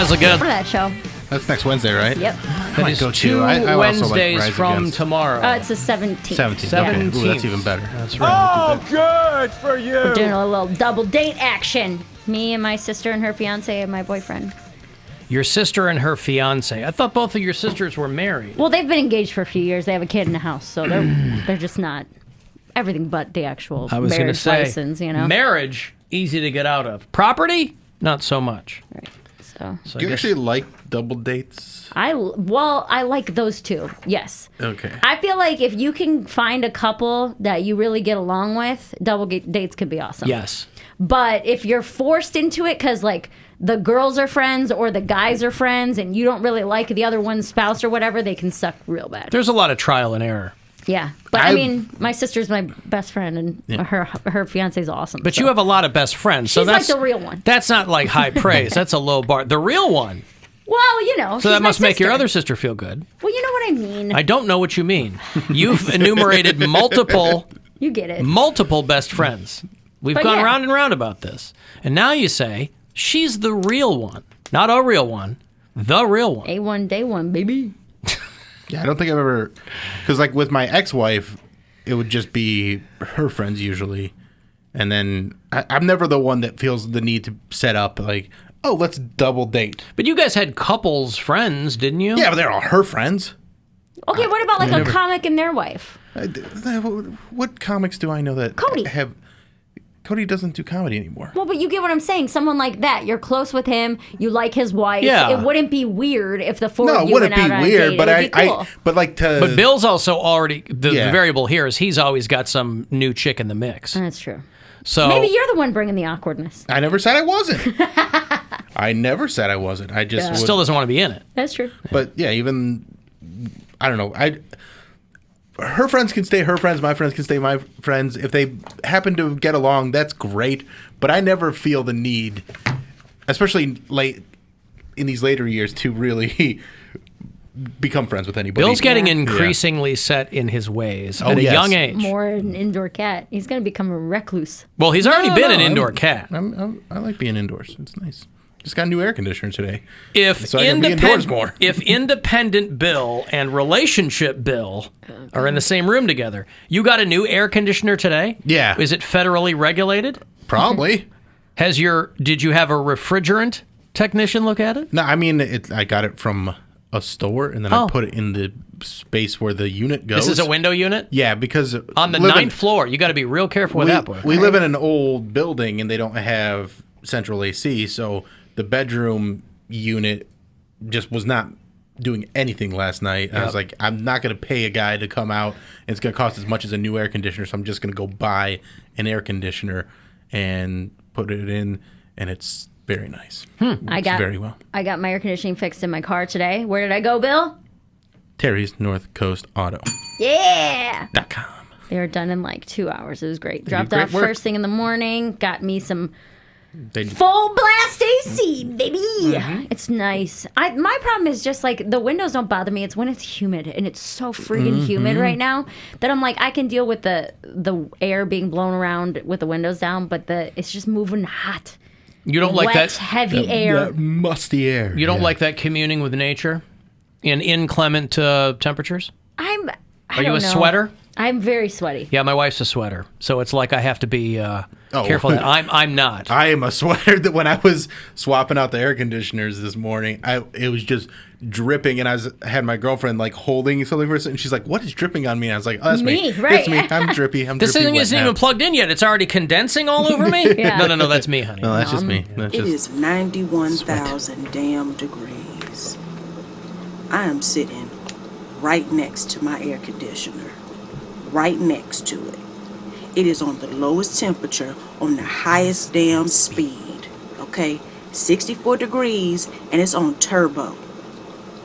Rise Against. For that show. That's next Wednesday, right? Yep. That is two Wednesdays from tomorrow. It's the 17th. 17th. Yeah. Okay. Ooh, that's even better. That's right. Oh, good for you. We're doing a little double date action. Me and my sister and her fiance and my boyfriend. Your sister and her fiance. I thought both of your sisters were married. Well, they've been engaged for a few years. They have a kid in the house, so they're just not everything but the actual I was going to marriage say, license, you know. marriage, easy to get out of. Property, not so much. Right. So Do you actually like double dates? I like those two. Yes. Okay. I feel like if you can find a couple that you really get along with, double dates could be awesome. Yes. But if you're forced into it because, like, the girls are friends or the guys are friends and you don't really like the other one's spouse or whatever, they can suck real bad. There's a lot of trial and error. Yeah. But, I mean, my sister's my best friend and her fiance's awesome. But so. you have a lot of best friends. She's So that's like the real one. That's not like high praise. That's a low bar. The real one. Well, you know. So that my must make your sister. other sister feel good. Well, you know what I mean. I don't know what you mean. You've enumerated multiple You get it. multiple best friends. We've But gone yeah. round and round about this. And now you say, she's the real one. Not a real one. The real one. A1 day one, baby. Yeah, I don't think I've ever... Because, like, with my ex-wife, it would just be her friends usually. And then I'm never the one that feels the need to set up, like, oh, let's double date. But you guys had couples friends, didn't you? Yeah, but they're all her friends. Okay, what about like a comic and their wife? What comics do I know that Cody. have... Cody doesn't do comedy anymore. Well, but you get what I'm saying. Someone like that, you're close with him. You like his wife. Yeah. It wouldn't be weird if the four No, of it you wouldn't went be out on weird, a date. but It would be cool. but like to... But Bill's also already... The Yeah. variable here is he's always got some new chick in the mix. That's true. So Maybe you're the one bringing the awkwardness. I never said I wasn't. I never said I wasn't. I just would, still doesn't want to be in it. That's true. But yeah, even I don't know. Her friends can stay her friends. My friends can stay my friends. If they happen to get along, that's great. But I never feel the need, especially late in these later years, to really become friends with anybody. Bill's getting increasingly set in his ways Oh, at a yes. young age. More an indoor cat. He's going to become a recluse. Well, he's already been an No, indoor cat. I like being indoors. It's nice. Just got a new air conditioner today. If So I can be indoors more. if independent Bill and relationship Bill are in the same room together, you got a new air conditioner today? Yeah. Is it federally regulated? Probably. Did you have a refrigerant technician look at it? No, I mean, I got it from a store, and then Oh. I put it in the space where the unit goes. This is a window unit? Yeah, because On the ninth floor. You got to be real careful with that boy. we live in an old building, and they don't have central AC, so the bedroom unit just was not doing anything last night. And I was like, I'm not going to pay a guy to come out. It's going to cost as much as a new air conditioner, so I'm just going to go buy an air conditioner and put it in, and it's very nice. I got very well. I got my air conditioning fixed in my car today. Where did I go, Bill? Terry's North Coast Auto.com. Yeah. They were done in like 2 hours. It was great. Dropped great off work. first thing in the morning. Got me some They full blast AC, baby. Mm-hmm. It's nice. My problem is just like the windows don't bother me. It's when it's humid, and it's so freaking Mm-hmm. humid right now that I'm like, I can deal with the air being blown around with the windows down, but it's just moving hot. You don't like Wet, that? heavy air. that musty air. You don't like that communing with nature in inclement temperatures? I Are you don't a know. sweater? I'm very sweaty. Yeah, my wife's a sweater, so it's like I have to be careful. That I'm not. I am a sweater. That when I was swapping out the air conditioners this morning, it was just dripping, and I had my girlfriend like holding something for a second, and she's like, "What is dripping on me?" And I was like, "Oh, that's me. Right. It's me. I'm drippy. I'm This drippy thing wet isn't now." even plugged in yet. It's already condensing all over me. Yeah. No, that's me, honey. No, that's just me. That's It just is 91,000 damn degrees. I am sitting right next to my air conditioner. Right next to it. It is on the lowest temperature on the highest damn speed. Okay? 64 degrees and it's on turbo.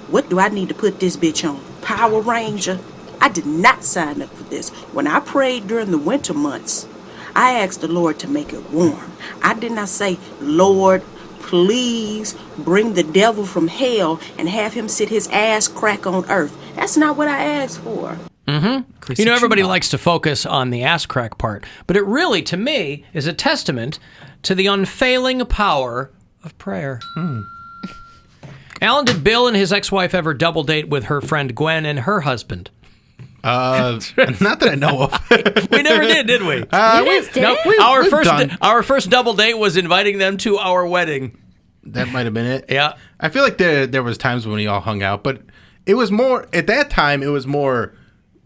What do I need to put this bitch on? Power Ranger? I did not sign up for this. When I prayed during the winter months, I asked the Lord to make it warm. I did not say, Lord, please bring the devil from hell and have him sit his ass crack on earth. That's not what I asked for. You know, everybody likes to focus on the ass crack part, but it really, to me, is a testament to the unfailing power of prayer. Alan, did Bill and his ex-wife ever double date with her friend Gwen and her husband? Not that I know of. We never did we? You guys did it? Our first double date was inviting them to our wedding. That might have been it. Yeah. I feel like there was times when we all hung out, but it was more, at that time, it was more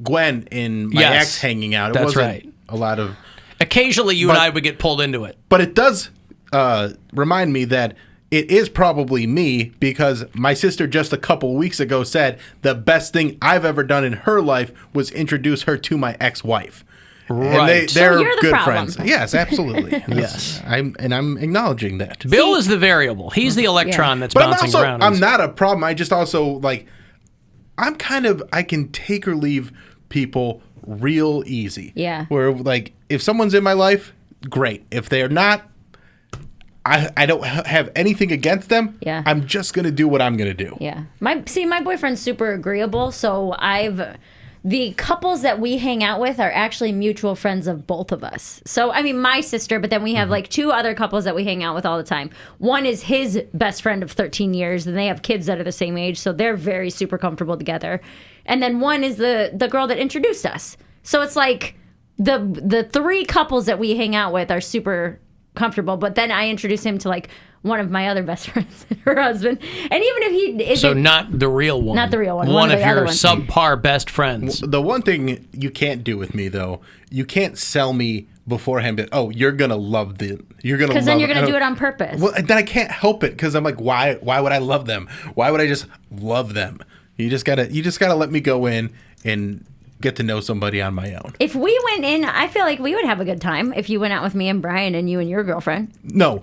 Gwen and my ex hanging out. It That's wasn't right. a lot of... Occasionally, you and I would get pulled into it. But it does remind me that it is probably me, because my sister just a couple weeks ago said the best thing I've ever done in her life was introduce her to my ex-wife. Right. And they're you're the good problem. friends. Yes, absolutely. Yes. I'm acknowledging that. Bill is the variable. He's the electron that's But bouncing around. I'm not a problem. I just also, like, I can take or leave people real easy. Yeah. Where, like, if someone's in my life, great. If they're not, I don't have anything against them. Yeah. I'm just going to do what I'm going to do. Yeah. My boyfriend's super agreeable, so the couples that we hang out with are actually mutual friends of both of us. So, I mean, my sister, but then we have like two other couples that we hang out with all the time. One is his best friend of 13 years, and they have kids that are the same age, so they're very super comfortable together. And then one is the girl that introduced us. So it's like the three couples that we hang out with are super comfortable, but then I introduce him to like one of my other best friends, her husband, and even if he isn't, So not the real one. Not the real one. One One of of the other your ones. subpar best friends. The one thing you can't do with me, though, you can't sell me beforehand that, oh, you're going to love them. You're going to love because then you're going them. to do it on purpose. Well, then I can't help it, because I'm like, why would I love them? Why would I just love them? You just gotta let me go in and get to know somebody on my own. If we went in, I feel like we would have a good time if you went out with me and Brian and you and your girlfriend. No,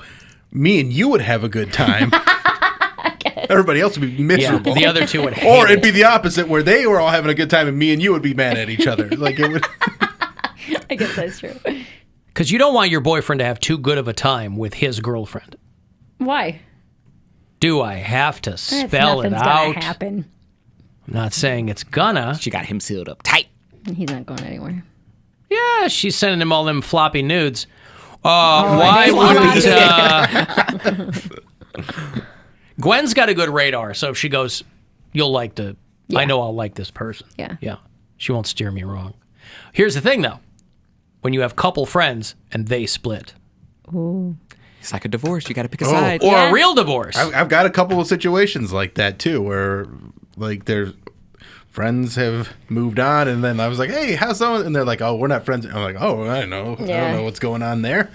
me and you would have a good time. Everybody else would be miserable. Yeah, the other two would hate Or it'd it. be the opposite, where they were all having a good time and me and you would be mad at each other. Like it would. I guess that's true. Because you don't want your boyfriend to have too good of a time with his girlfriend. Why? Do I have to spell it Nothing's out? gonna happen. I'm not saying it's gonna. She got him sealed up tight. He's not going anywhere. Yeah, she's sending him all them floppy nudes. Why wouldn't... Gwen's got a good radar, so if she goes, you'll like to... I know I'll like this person. Yeah. Yeah. She won't steer me wrong. Here's the thing, though. When you have couple friends and they split. It's like a divorce. You got to pick a side. Or Yeah. a real divorce. I've got a couple of situations like that too, where like there's friends have moved on, and then I was like, "Hey, how's someone?" And they're like, "Oh, we're not friends." I'm like, "Oh, I don't know. I Yeah. don't know what's going on there."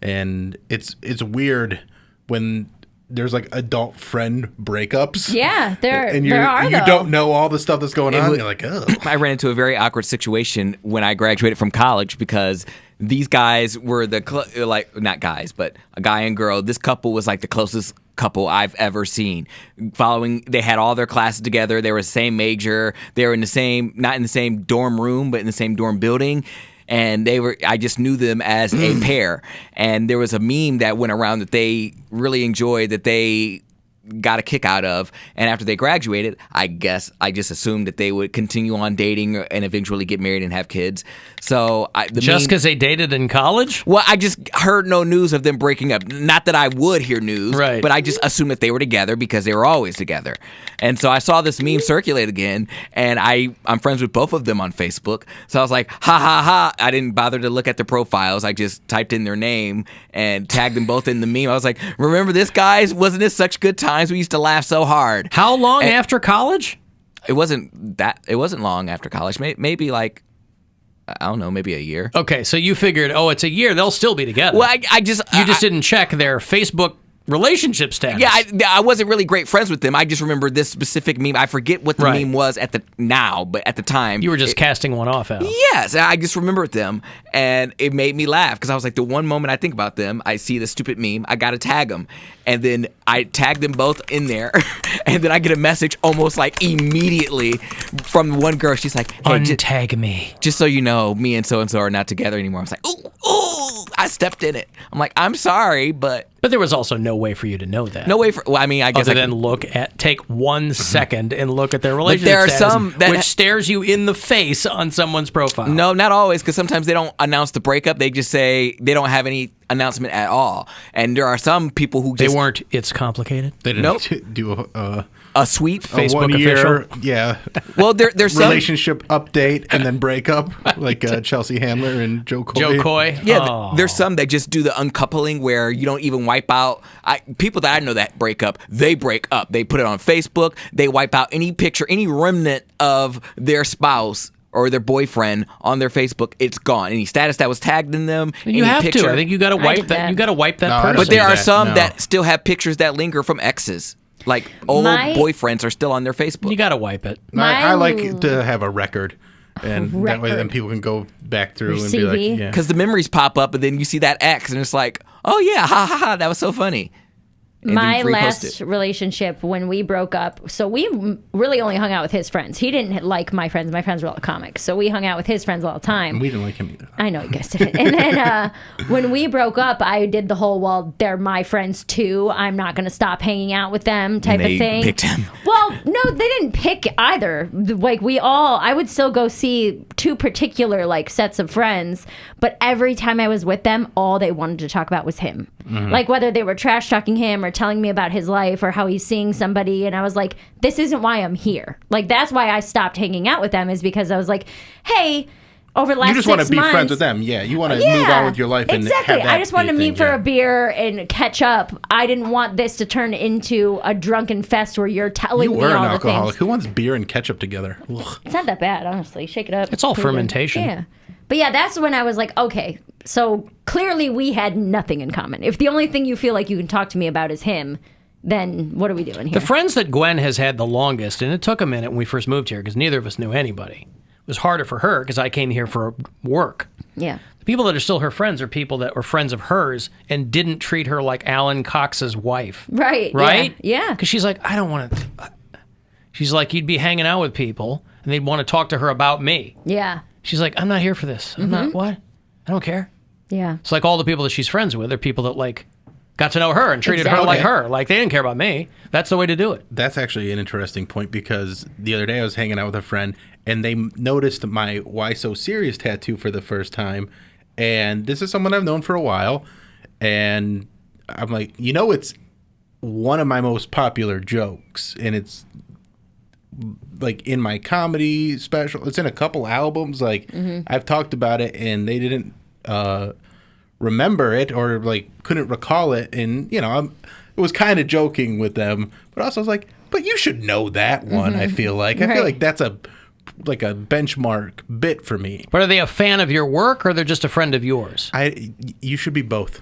And it's weird when there's like adult friend breakups. Yeah, there and are. you though. don't know all the stuff that's going on. You're like, oh. I ran into a very awkward situation when I graduated from college because these guys were not guys, but a guy and girl. This couple was like the closest couple I've ever seen. They had all their classes together. They were the same major. They were not in the same dorm room, but in the same dorm building. And I just knew them as a pair. And there was a meme that went around that they really enjoyed, that they got a kick out of. And after they graduated, I guess I just assumed that they would continue on dating and eventually get married and have kids. So Just because they dated in college? well, I just heard no news of them breaking up. Not that I would hear news, Right. but I just assumed that they were together because they were always together. And so I saw this meme circulate again, and I'm friends with both of them on Facebook. So I was like, ha, ha, ha. I didn't bother to look at their profiles. I just typed in their name and tagged them both in the meme. I was like, remember this, guys? Wasn't this such good times? We used to laugh so hard. How long after college? It wasn't long after college. Maybe like, I don't know, maybe a year. Okay, so you figured, it's a year, they'll still be together. Well, I just didn't check their Facebook relationship status. Yeah, I wasn't really great friends with them. I just remember this specific meme. I forget what the Right. meme was but at the time. You were just casting one off, Al. Yes, I just remembered them, and it made me laugh because I was like, the one moment I think about them, I see the stupid meme, I gotta tag them, and then I tag them both in there, and then I get a message almost like immediately from one girl. She's like, "Hey, Untag me. just so you know, me and so are not together anymore." I was like, "Ooh, I stepped in it." I'm like, "I'm sorry, but But there was also no way for you to know that. No way for. Well, I mean, I guess Other I than take 1 second and look at their relationship there are status, some that which stares you in the face on someone's profile. No, not always, because sometimes they don't announce the breakup. They just say they don't have any announcement at all. And there are some people who They just weren't. It's complicated. They didn't Nope. do a sweep. Facebook 1 year, official. yeah, Well, there's some. relationship update and then breakup, like Chelsea Handler and Joe Coy. Joe Coy. Yeah, Oh. there's some that just do the uncoupling where you don't even wipe out. People that I know that break up, they break up. They put it on Facebook. They wipe out any picture, any remnant of their spouse or their boyfriend on their Facebook. It's gone. Any status that was tagged in them. You any have picture. to. I think you got to wipe did that. that. You got to wipe that No, I person. don't But there do are that, some no. that still have pictures that linger from exes. Like old My- boyfriends are still on their Facebook. You got to wipe it. I My- like to have a record, and that way then Record. people can go back through Your and be CV. like, yeah. Because the memories pop up, and then you see that ex, and it's like, oh yeah, ha ha ha, that was so funny. And then My you repost last it. relationship, when we broke up, so we really only hung out with his friends. He didn't like my friends. My friends were all comics, so we hung out with his friends all the time. We didn't like him either. I know you guys didn't. And then when we broke up, I did the whole, well, they're my friends too. I'm not going to stop hanging out with them type they of thing. picked him. Well, no, they didn't pick either. Like I would still go see 2 particular like sets of friends, but every time I was with them, all they wanted to talk about was him. Like whether they were trash talking him or telling me about his life or how he's seeing somebody. And I was like, this isn't why I'm here. Like, that's why I stopped hanging out with them, is because I was like, hey, over the last You just 6 want to be months, friends with them. Yeah, you want to move on with your life and exactly. have that I just wanted to be a meet thing, for yeah. a beer and catch up. I didn't want this to turn into a drunken fest where you're telling You me were an all the alcoholic. things. Who wants beer and ketchup together? Ugh. It's not that bad, honestly. Shake it up. It's all Pretty good. fermentation. Yeah. But yeah, that's when I was like, okay, so clearly we had nothing in common. If the only thing you feel like you can talk to me about is him, then what are we doing here? The friends that Gwen has had the longest, and it took a minute when we first moved here because neither of us knew anybody. It was harder for her because I came here for work. Yeah. The people that are still her friends are people that were friends of hers and didn't treat her like Alan Cox's wife. Right. Right? Yeah. Because she's like, I don't want to. She's like, you'd be hanging out with people and they'd want to talk to her about me. Yeah. She's like, I'm not here for this. I'm not, what? I don't care. Yeah. It's like all the people that she's friends with are people that like got to know her and treated her Exactly. like her. Like they didn't care about me. That's the way to do it. That's actually an interesting point because the other day I was hanging out with a friend and they noticed my Why So Serious tattoo for the first time. And this is someone I've known for a while. And I'm like, it's one of my most popular jokes. And it's like in my comedy special. It's in a couple albums. Like I've talked about it and they didn't remember it or like couldn't recall it. And, it was kind of joking with them, but also I was like, but you should know that one. I feel like that's a benchmark bit for me. But are they a fan of your work or they're just a friend of yours? You should be both.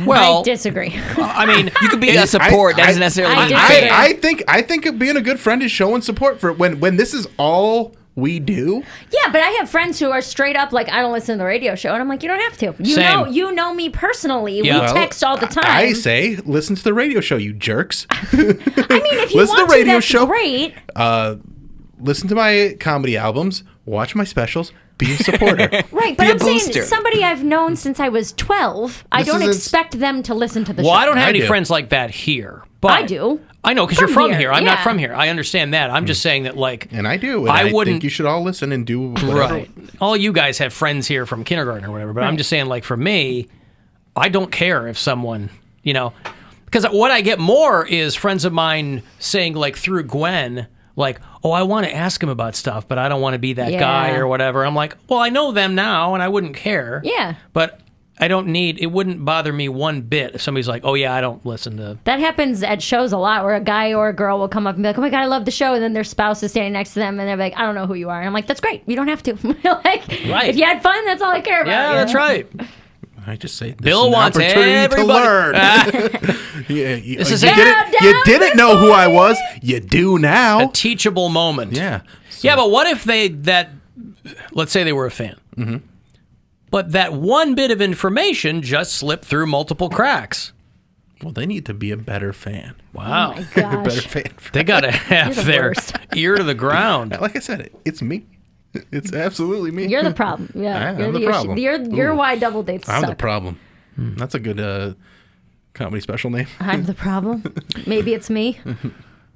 Well, I disagree. I mean, You could be a support. That doesn't necessarily I mean disagree. fan. I think being a good friend is showing support for when this is all we do. Yeah, but I have friends who are straight up like, I don't listen to the radio show, and I'm like, you don't have to. Same. You know me personally. Yeah. We text all the time. I say, listen to the radio show, you jerks. I mean, if you listen to want the radio that's show. great. Listen to my comedy albums. Watch my specials. Be a supporter. Right, but Be a I'm saying booster. somebody I've known since I was 12, I This don't is- expect them to listen to the show. well, I don't have I any do. friends like that here. But I do. I know because you're from here, here. I'm not yeah. from here. I understand that. I'm just saying that, like, And I do. And I I wouldn't- think you should all listen and do whatever. right. All you guys have friends here from kindergarten or whatever. But I'm just saying, like, for me, I don't care if someone, because what I get more is friends of mine saying, like, through Gwen, like, oh, I want to ask him about stuff, but I don't want to be that guy Yeah. or whatever. I'm like, well, I know them now, and I wouldn't care. Yeah. But I don't need. It wouldn't bother me one bit if somebody's like, oh yeah, I don't listen to. That happens at shows a lot where a guy or a girl will come up and be like, oh my God, I love the show. And then their spouse is standing next to them and they're like, I don't know who you are. And I'm like, that's great. You don't have to. Like, Right. if you had fun, that's all I care about. Yeah, you that's know? right. I just say this Bill is an wants opportunity everybody- to learn. you This is you it. you didn't know who I was. You do now. A teachable moment. Yeah. Yeah, but what if let's say they were a fan, but that one bit of information just slipped through multiple cracks. Well, they need to be a better fan. Wow. Oh my A better gosh. fan. They got to have the their worst. ear to the ground. Like I said, it's me. It's absolutely me. You're the problem. Yeah. I'm you're the issue. problem. You're why double dates I'm suck. the problem. That's a good Comedy special name. I'm the problem. Maybe it's me.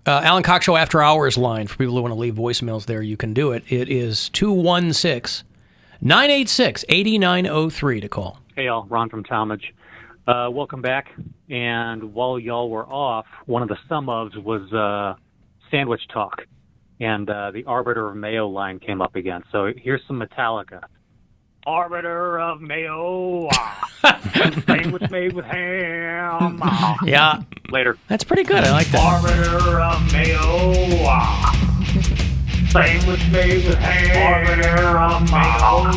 Alan Cox Show After Hours line. For people who want to leave voicemails there, you can do it. It is 216-986-8903 to call. Hey, y'all. Ron from Talmadge. Welcome back. And while y'all were off, one of the sum-ofs was sandwich talk. And the Arbiter of Mayo line came up again. So here's some Metallica. Arbiter of Mayo. Sandwich made with ham. Yeah. Later. That's pretty good. I like that. Arbiter of Mayo. Sandwich made with ham. Arbiter of Mayo.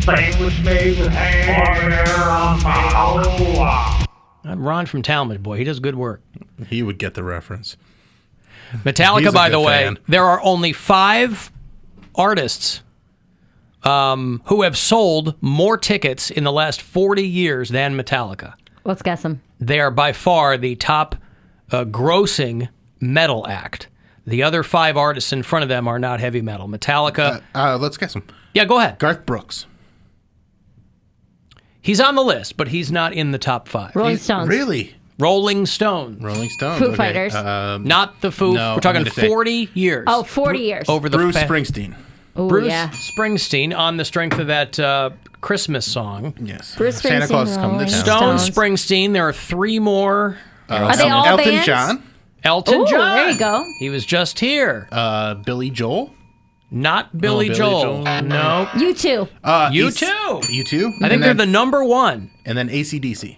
Sandwich made with ham. Arbiter of Mayo. I'm Ron from Talmadge, boy. He does good work. He would get the reference. Metallica, He's a by the good way, fan. there are only 5 artists who have sold more tickets in the last 40 years than Metallica. Let's guess them. They are by far the top grossing metal act. The other 5 artists in front of them are not heavy metal. Metallica. Let's guess him. Yeah, go ahead. Garth Brooks. He's on the list, but he's not in the top 5. Rolling Stones. Really? Rolling Stones. Rolling Stones. Foo okay. Fighters. Not the Foo. No, We're talking I'm gonna say- 40 years. Oh, 40 years. Over the Bruce Springsteen. Oh, Bruce yeah. Springsteen on the strength of that Christmas song. Yes. Bruce Santa Claus is Springsteen, coming to Rolling town. Stone Springsteen. There are 3 more. Are they all Elton bands? John. Elton Ooh, John. there you go. He was just here. Billy Joel. Not Billy Billy Joel. Joel. No. You too. You too. You too? I think they're the number 1. And then AC/DC.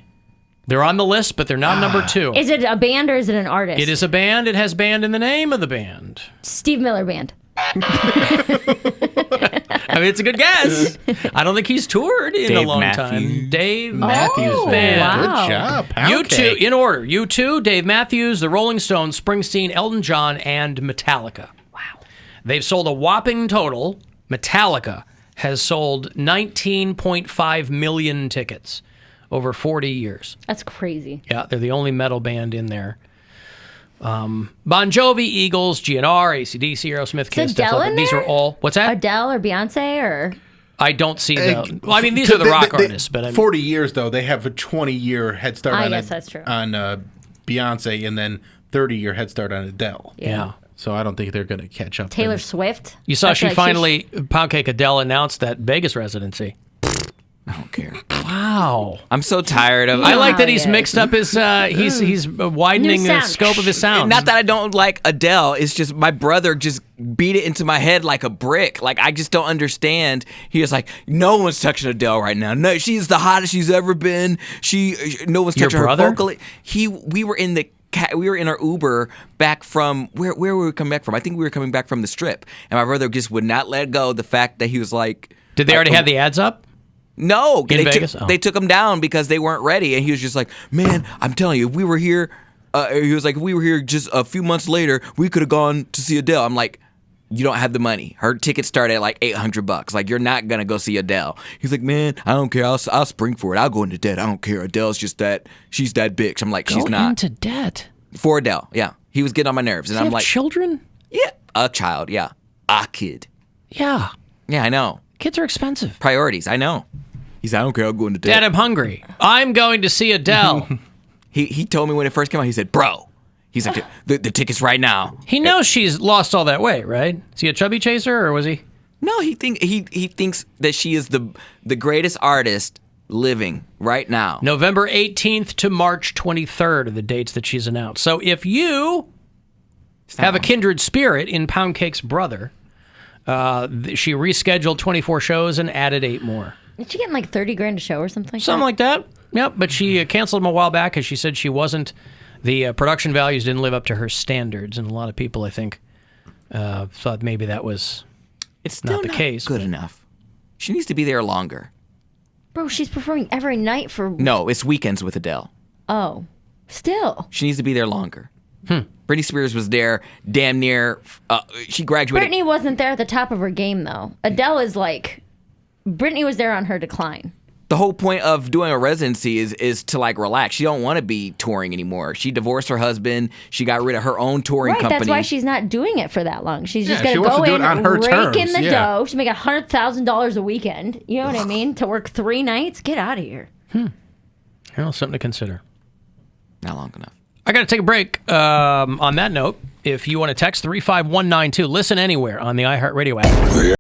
They're on the list, but they're not number 2. Is it a band or is it an artist? It is a band. It has band in the name of the band. Steve Miller Band. I mean, it's a good guess. I don't think he's toured in a Dave long Matthews. time. Dave Matthews Oh, Band. wow. Good job. You two, Poundcake. in order. You two, Dave Matthews, the Rolling Stones, Springsteen, Elton John, and Metallica. Wow. They've sold a whopping total. Metallica has sold 19.5 million tickets over 40 years. That's crazy. Yeah, they're the only metal band in there. Bon Jovi, Eagles, GNR, AC/DC, Aerosmith, Kiss. Def Adele Leppard. in These there? are all. What's that? Adele or Beyonce or I don't see the. Well, I mean, these are the rock artists, but I mean, 40 years though, they have a 20-year head start on guess that's true. on Beyonce, and then 30-year head start on Adele. yeah. So I don't think they're going to catch up. Taylor Swift. You saw I she feel like finally, Poundcake Adele announced that Vegas residency. I don't care. Wow. I'm so tired of. I like how that he he's is. mixed up his, he's widening New the sound. scope of his sound. Not that I don't like Adele. It's just my brother just beat it into my head like a brick. Like, I just don't understand. He was like, no one's touching Adele right now. No, she's the hottest she's ever been. No one's Your touching brother? her vocally. We were in our Uber back from where were we coming back from? I think we were coming back from the Strip, and my brother just would not let go of the fact that he was like. Did they already have the ads up? No, In Vegas? Oh. They took him down because they weren't ready, and he was just like, "Man, I'm telling you, if we were here." He was like, "If we were here just a few months later, we could have gone to see Adele." I'm like, "You don't have the money. Her tickets start at like $800. Like, you're not gonna go see Adele." He's like, "Man, I don't care. I'll spring for it. I'll go into debt. I don't care. Adele's just that. She's that bitch." I'm like, "She's Go not." into debt. For Adele, yeah. He was getting on my nerves, and Does he I'm have like, children? "Yeah, a child, yeah, a kid, Yeah. yeah, I know. Kids are expensive. Priorities, I know." He's like, "I don't care. I'll go into debt." Dad, I'm hungry. I'm going to see Adele. He told me when it first came out, he said, "Bro," he's like, the tickets right now. He knows she's lost all that weight, right? Is he a chubby chaser, or was he? No, he thinks that she is the greatest artist living right now. November 18th to March 23rd are the dates that she's announced. So if you have a kindred spirit in Poundcake's brother, she rescheduled 24 shows and added 8 more. Is she getting like 30 grand a show or something? Something like that. Yep, but she canceled them a while back because she said she wasn't, the production values didn't live up to her standards. And a lot of people, I think, thought maybe that was It's still not the case. good enough. She needs to be there longer. Bro, she's performing every night for. No, it's weekends with Adele. Oh, still. She needs to be there longer. Britney Spears was there damn near. She graduated. Britney wasn't there at the top of her game, though. Adele is like. Britney was there on her decline. The whole point of doing a residency is to like relax. She don't want to be touring anymore. She divorced her husband. She got rid of her own touring Right, company. that's why she's not doing it for that long. She's just Yeah, she going to wants go to do in, it on her rake in terms, the yeah. dough. She's making $100,000 a weekend. You know what I mean? To work 3 nights? Get out of here. Well, something to consider. Not long enough. I got to take a break. On that note, if you want to text 35192, listen anywhere on the iHeartRadio app.